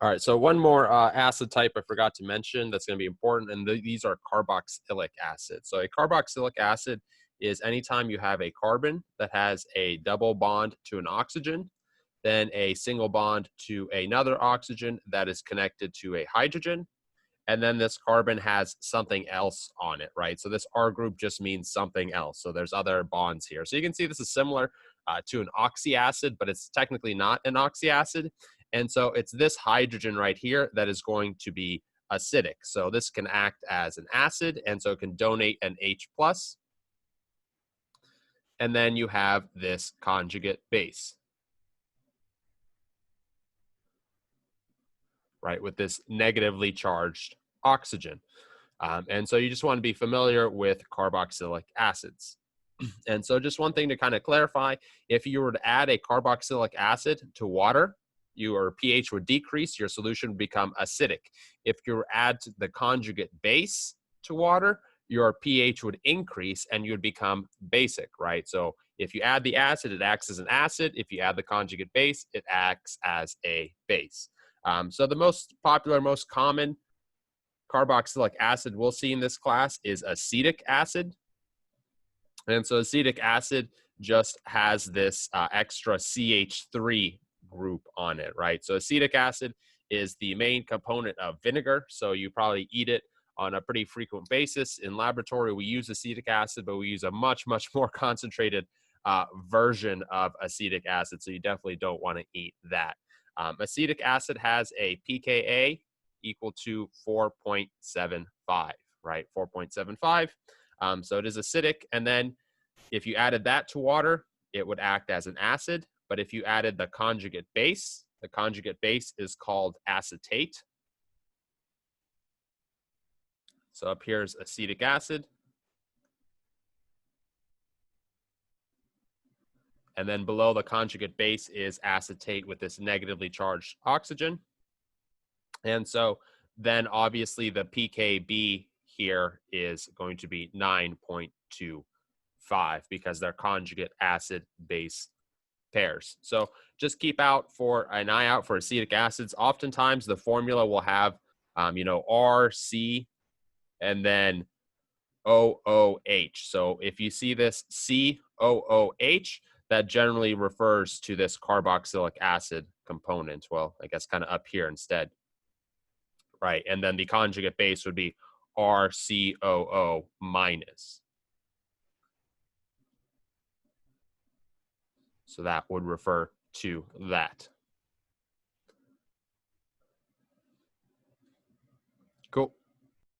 All right, so one more acid type I forgot to mention that's going to be important, and these are carboxylic acids. So a carboxylic acid is anytime you have a carbon that has a double bond to an oxygen, then a single bond to another oxygen that is connected to a hydrogen, and then this carbon has something else on it, right? So this R group just means something else. So there's other bonds here. So you can see this is similar to an oxyacid, but it's technically not an oxyacid. And so it's this hydrogen right here that is going to be acidic. So this can act as an acid, and so it can donate an H plus. And then you have this conjugate base, right, with this negatively charged oxygen. And so you just want to be familiar with carboxylic acids. And so just one thing to kind of clarify, if you were to add a carboxylic acid to water, your pH would decrease, your solution would become acidic. If you add the conjugate base to water, your pH would increase and you would become basic, right? So if you add the acid, it acts as an acid. If you add the conjugate base, it acts as a base. So the most popular, most common carboxylic acid we'll see in this class is acetic acid. And so acetic acid just has this extra CH3 group on it, right? So acetic acid is the main component of vinegar. So you probably eat it on a pretty frequent basis. In laboratory, we use acetic acid, but we use a much, much more concentrated version of acetic acid. So you definitely don't want to eat that. Acetic acid has a pKa equal to 4.75, right? 4.75. So it is acidic. And then if you added that to water, it would act as an acid. But if you added the conjugate base is called acetate. So up here is acetic acid. And then below the conjugate base is acetate with this negatively charged oxygen. And so then obviously the pKb here is going to be 9.25 because they're conjugate acid base pairs. So just keep an eye out for acetic acids. Oftentimes the formula will have, RC and then OOH. So if you see this COOH, that generally refers to this carboxylic acid component. Well, I guess kind of up here instead. Right, and then the conjugate base would be RCOO minus. So that would refer to that.